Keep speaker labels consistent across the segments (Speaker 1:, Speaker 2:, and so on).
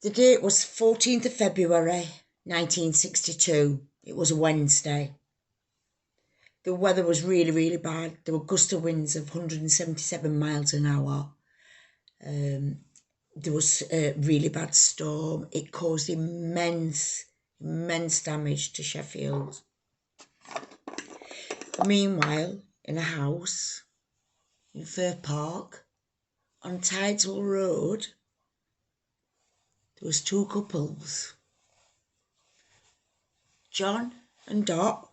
Speaker 1: The date was 14th of February 1962. It was a Wednesday. The weather was really, really bad. There were gust of winds of 177 miles an hour. There was a really bad storm. It caused immense damage to Sheffield. Meanwhile, in a house in Fir Park on Tideswell Road, there was two couples, John and Dot.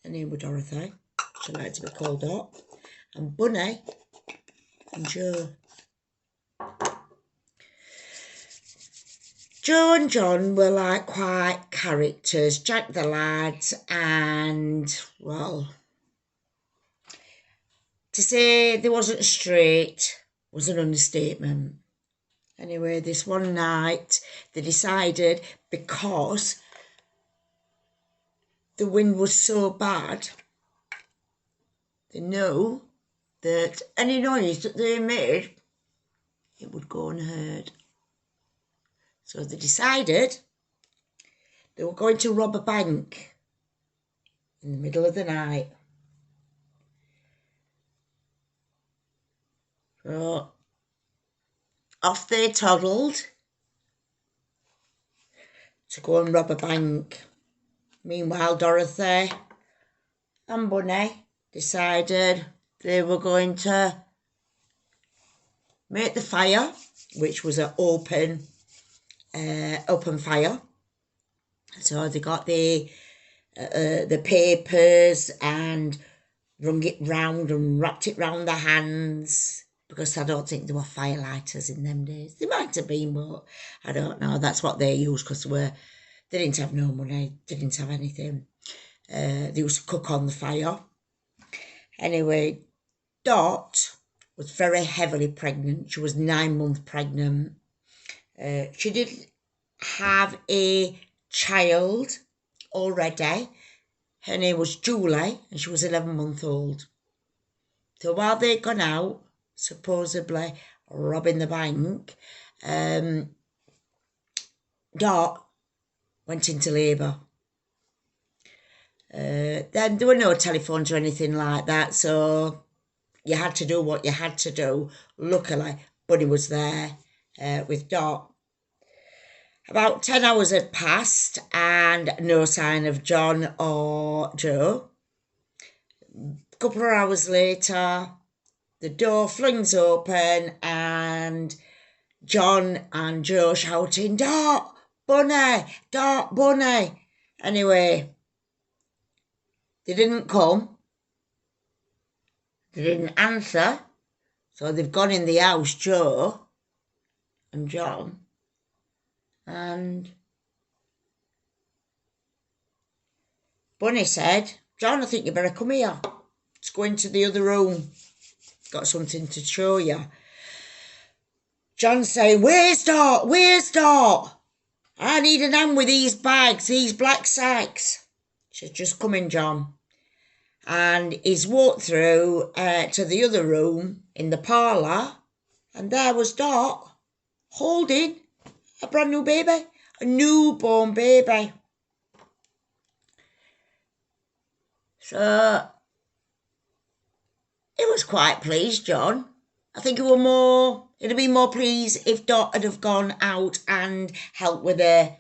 Speaker 1: Her name was Dorothy, she liked to be called Dot, and Bunny and Joe. Joe and John were like quite characters, Jack the lad, and, well, to say they wasn't straight was an understatement. Anyway, this one night they decided, because the wind was so bad, they knew that any noise that they made, it would go unheard. So they decided they were going to rob a bank in the middle of the night. So off they toddled to go and rob a bank. Meanwhile, Dorothy and Bunny decided they were going to make the fire, which was an open fire. So they got the papers and wrung it round and wrapped it round their hands, because I don't think there were firelighters in them days. They might have been, but I don't know. That's what they used, because they didn't have no money, they didn't have anything. They used to cook on the fire. Anyway, Dot was very heavily pregnant. She was 9 months pregnant. She did have a child already. Her name was Julie, and she was 11 months old. So while they'd gone out, supposedly robbing the bank, Dot went into labour. Then there were no telephones or anything like that, so you had to do what you had to do. Luckily, Bunny was there with Dot. About 10 hours had passed and no sign of John or Joe. A couple of hours later, the door flings open and John and Joe shouting, "Dot, Bunny, Dot, Bunny." Anyway, they didn't come. They didn't answer. So they've gone in the house, Joe and John. And Bunny said, "John, I think you better come here. Let's go into the other room. Got something to show you." John saying, "Where's Dot? Where's Dot? I need an hand with these bags, these black sacks." She said, "Just come in, John." And he's walked through to the other room in the parlour, and there was Dot holding a brand new baby, a newborn baby. So he was quite pleased, John. I think he'd have been more pleased if Dot had have gone out and helped with the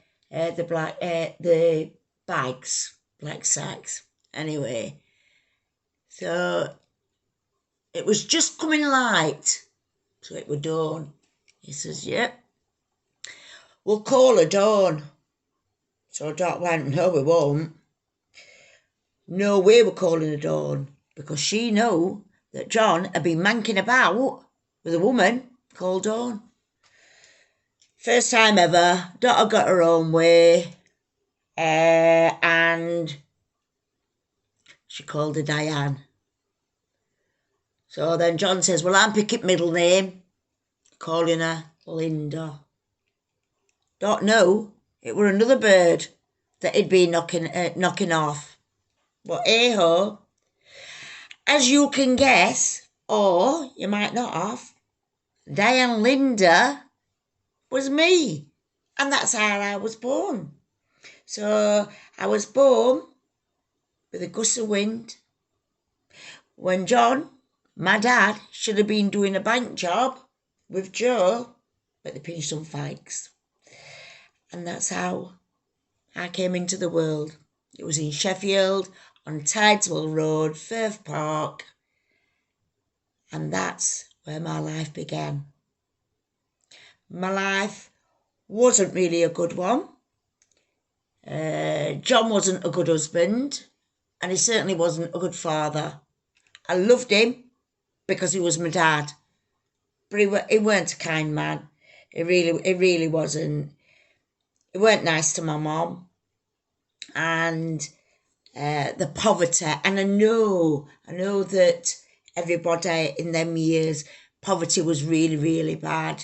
Speaker 1: bags, black sacks. Anyway, so it was just coming light, so it was dawn. He says, "Yep, we'll call her dawn." So Dot went, "No, we won't. No way we're calling her dawn," because she knew that John had been manking about with a woman called Dawn. First time ever, Dot had got her own way, and she called her Diane. So then John says, "Well, I'm picking middle name," calling her Linda. Dot knew it were another bird that he'd been knocking off. But hey-ho, as you can guess, or you might not have, Diane Linda was me. And that's how I was born. So I was born with a gust of wind when John, my dad, should have been doing a bank job with Joe at the Pinch Fikes. And that's how I came into the world. It was in Sheffield on Tideswell Road, Firth Park. And that's where my life began. My life wasn't really a good one. John wasn't a good husband, and he certainly wasn't a good father. I loved him because he was my dad, but he weren't a kind man. He really wasn't. He weren't nice to my mum, and the poverty. And I know that everybody in them years, poverty was really bad,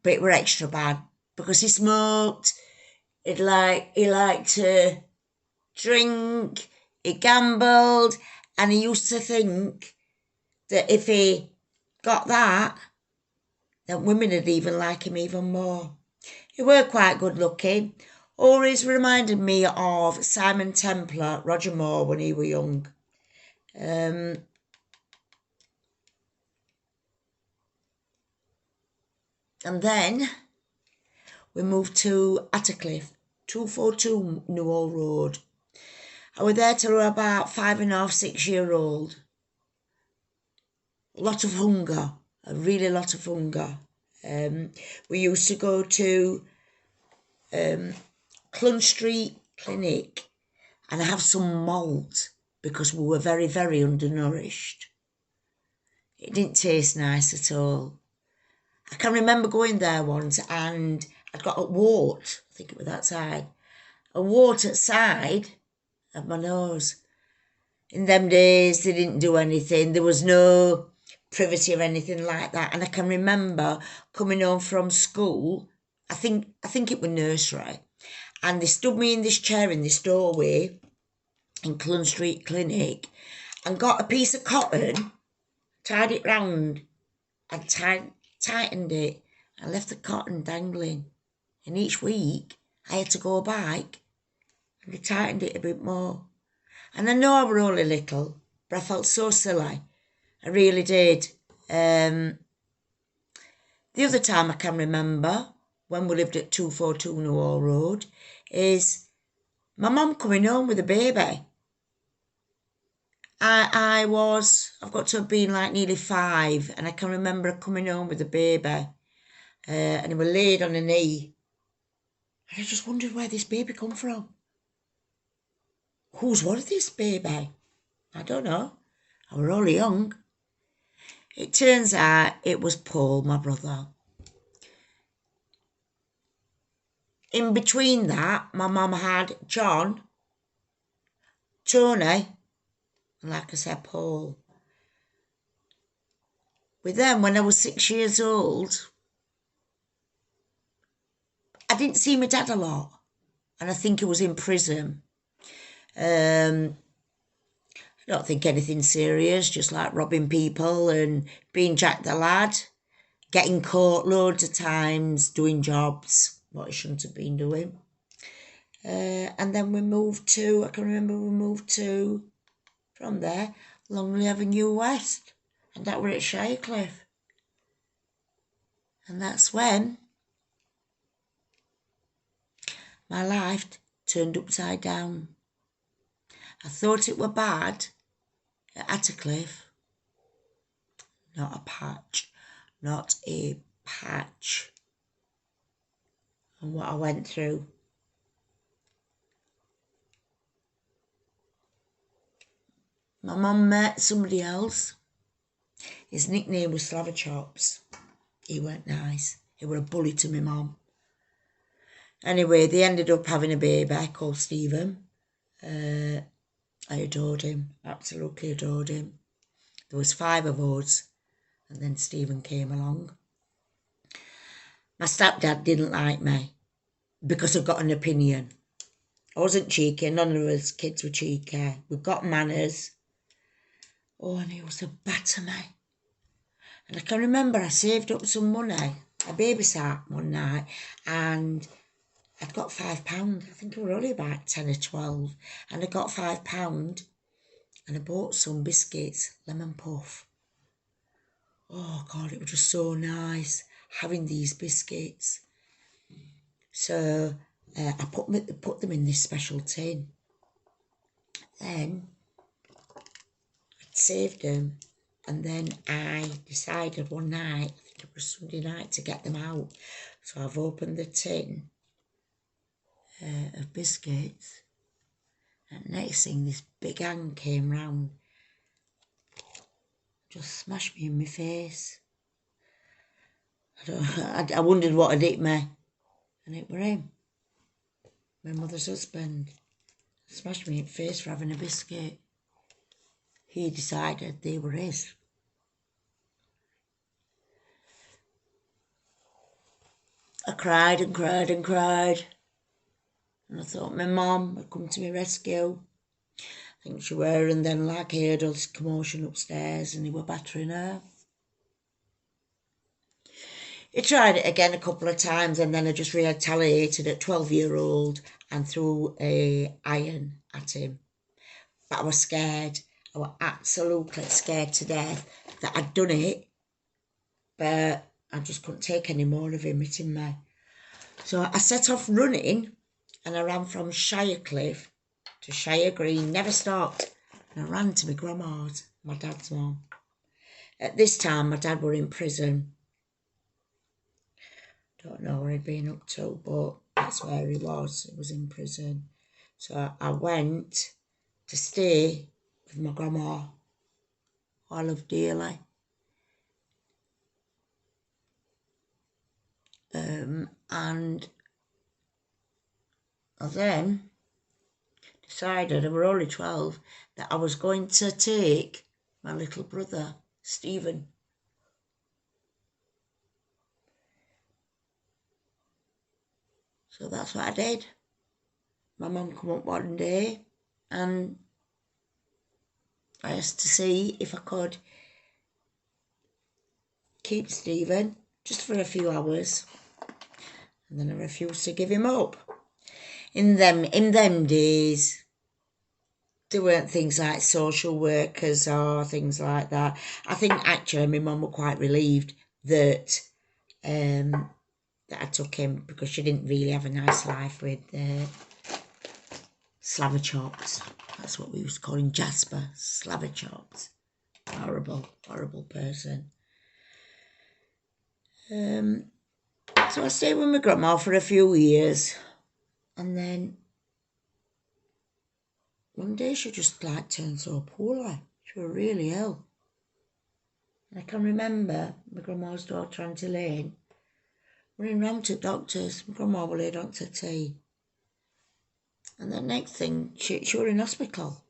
Speaker 1: but it were extra bad because he smoked. He liked to drink, he gambled, and he used to think that if he got that, then women would even like him even more. He were quite good looking. Always reminded me of Simon Templar, Roger Moore, when he were young. And then we moved to Attercliffe, 242 Newhall Road. I was there till about 5.5, 6-year-old. A lot of hunger, a really lot of hunger. We used to go to Clun Street Clinic and have some malt because we were very undernourished. It didn't taste nice at all. I can remember going there once and I'd got a wart, I think it was that side, a wart at side of my nose. In them days, they didn't do anything. There was no privity or anything like that. And I can remember coming home from school, I think it was nursery, and they stood me in this chair in this doorway in Clun Street Clinic and got a piece of cotton, tied it round and tightened it and left the cotton dangling. And each week I had to go back and they tightened it a bit more. And I know I were only little, but I felt so silly. I really did. The other time I can remember, when we lived at 242 Newhall Road, is my mum coming home with a baby. I've got to have been like nearly 5, and I can remember her coming home with a baby, and he was laid on a knee. And I just wondered where this baby come from. Whose was this baby? I don't know. I were only young. It turns out it was Paul, my brother. In between that, my mum had John, Tony, and like I said, Paul. With them, when I was 6 years old, I didn't see my dad a lot, and I think he was in prison. I don't think anything serious, just like robbing people and being Jack the Lad, getting caught loads of times, doing jobs, what he shouldn't have been doing. And then I can remember we moved to, from there, Longley Avenue West, and that were at Shirecliffe. And that's when my life turned upside down. I thought it were bad at Attercliffe. Not a patch. And what I went through. My mum met somebody else. His nickname was Slava Chops. He weren't nice. He were a bully to my mum. Anyway, they ended up having a baby called Stephen. I adored him, absolutely adored him. There was 5 of us, and then Stephen came along. My stepdad didn't like me because I got an opinion. I wasn't cheeky, none of us kids were cheeky. We've got manners. Oh, and he used to batter me. And I can remember I saved up some money I babysat one night and I'd got £5. I think I were only about 10 or 12. And I got £5 and I bought some biscuits, lemon puff. Oh God, it was just so nice having these biscuits. So I put them in this special tin. Then I'd saved them, and then I decided one night, I think it was Sunday night, to get them out. So I've opened the tin of biscuits, and next thing, this big hand came round, just smashed me in my face. I wondered what had hit me, and it were him, my mother's husband. Smashed me in the face for having a biscuit. He decided they were his. I cried and cried and cried. And I thought my mum had come to my rescue. I think she were, and then like I heard all this commotion upstairs and he were battering her. He tried it again a couple of times and then I just retaliated at 12-year-old and threw a iron at him. But I was scared. I was absolutely scared to death that I'd done it, but I just couldn't take any more of him hitting me. So I set off running and I ran from Shirecliff to Shire Green, never stopped. And I ran to my grandma's, my dad's mum. At this time, my dad were in prison. Don't know what he'd been up to, but that's where he was. He was in prison. So I went to stay with my grandma, who I love dearly. And I then decided, I were only 12, that I was going to take my little brother, Stephen. So that's what I did. My mum come up one day and I asked to see if I could keep Stephen just for a few hours. And then I refused to give him up. In them days, there weren't things like social workers or things like that. I think actually my mum was quite relieved that I took him, because she didn't really have a nice life with slabber chops. That's what we used to call him, Jasper, slabber chops. Horrible, horrible person. So I stayed with my grandma for a few years, and then one day she just turned so poorly. She was really ill. And I can remember my grandma's daughter, Auntie Lane, running round to doctors. My grandma was laid on to tea. And the next thing, she was in hospital.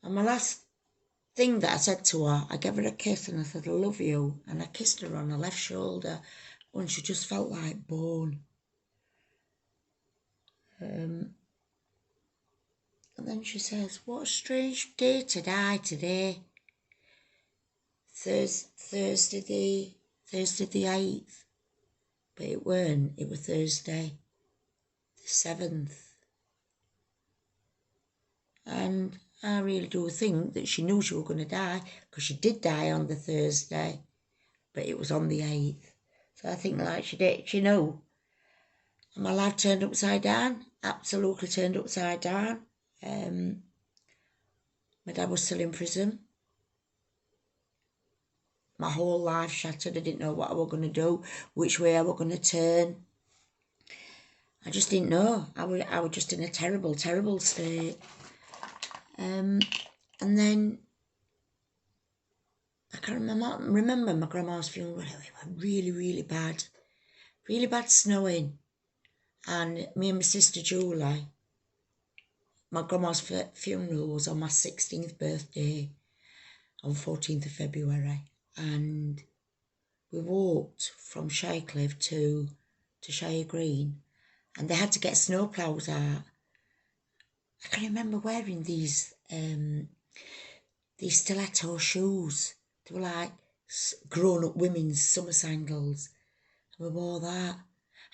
Speaker 1: And my last thing that I said to her, I gave her a kiss and I said, I love you. And I kissed her on her left shoulder and she just felt like bone. And then she says, what a strange day to die today. Thursday the 8th. But it weren't, it was Thursday the 7th. And I really do think that she knew she was going to die, because she did die on the Thursday, but it was on the 8th. So I think like she knew. And my life turned upside down, absolutely turned upside down. My dad was still in prison. My whole life shattered. I didn't know what I was going to do, which way I was going to turn. I just didn't know. I was just in a terrible, terrible state. And then I can remember my grandma's funeral. It was really, really bad snowing. And me and my sister Julie, my grandma's funeral was on my 16th birthday on 14th of February. And we walked from Shirecliff to Shire Green, and they had to get snowplows out. I can remember wearing these stiletto shoes. They were like grown-up women's summer sandals. And we wore that.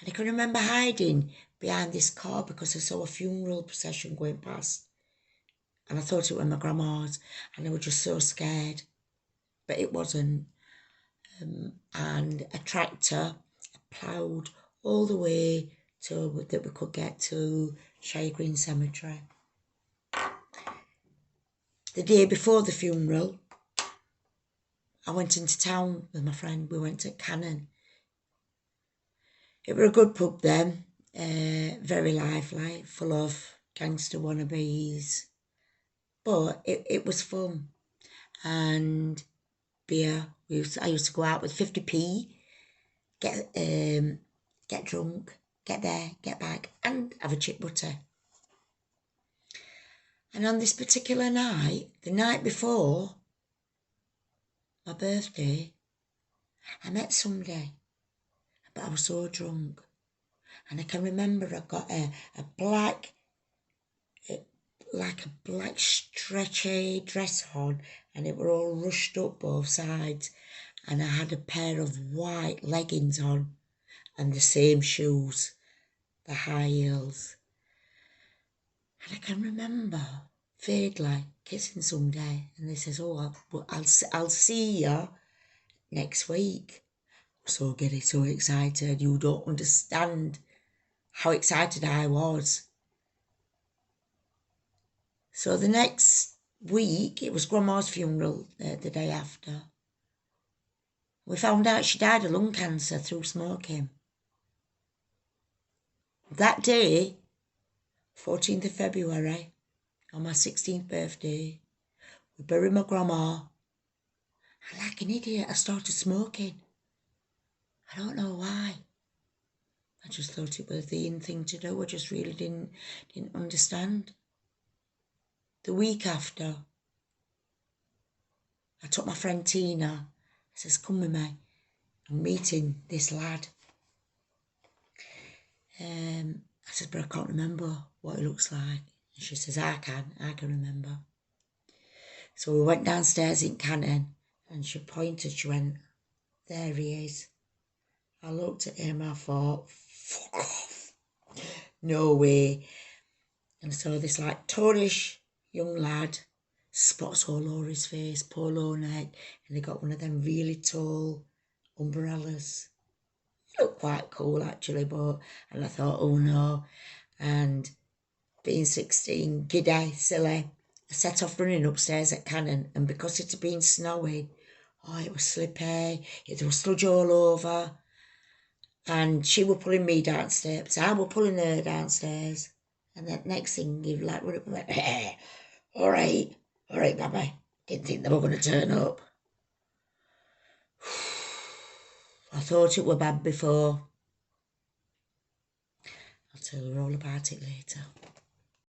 Speaker 1: And I can remember hiding behind this car because I saw a funeral procession going past. And I thought it was my grandma's. And I was just so scared. But it wasn't. And a tractor ploughed all the way to that we could get to Shire Green Cemetery. The day before the funeral, I went into town with my friend. We went to Cannon. It was a good pub then, very lively, full of gangster wannabes. But it was fun. And beer. I used to go out with 50p, get drunk, get there, get back, and have a chip butter. And on this particular night, the night before my birthday, I met somebody, but I was so drunk. And I can remember I got a black, like a black stretchy dress on, and it were all rushed up both sides. And I had a pair of white leggings on and the same shoes, the high heels. And I can remember vaguely kissing somebody, and they says, "Oh, I'll see you next week." So giddy, so excited. You don't understand how excited I was. So the next week, it was Grandma's funeral the day after. We found out she died of lung cancer through smoking. That day, 14th of February, on my 16th birthday, we buried my grandma. And like an idiot, I started smoking. I don't know why. I just thought it was the in thing to do. I just really didn't understand. The week after, I took my friend Tina. I says, "Come with me. I'm meeting this lad." I said, "But I can't remember what he looks like." And she says, I can remember. So we went downstairs in Cannon, and she pointed, she went, "There he is." I looked at him, I thought, fuck off. No way. And so this like tallish young lad, spots all over his face, polo neck, and he got one of them really tall umbrellas. Looked quite cool actually, and I thought, oh no. And being 16, giddy, silly, I set off running upstairs at Cannon, and because it had been snowing, it was slippy, it was sludge all over, and she was pulling me downstairs, I was pulling her downstairs, and the next thing, you like, went, "Hey, all right, baby." Didn't think they were going to turn up. I thought it were bad before. I'll tell her all about it later.